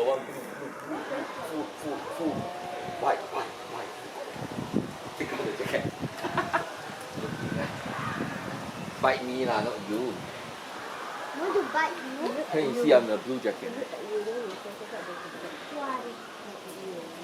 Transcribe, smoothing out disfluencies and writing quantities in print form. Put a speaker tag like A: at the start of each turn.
A: one, full, bite. Take out the jacket. Bite me lah, not you.
B: Want to bite you?
A: Can you see I'm the blue jacket?
B: Why?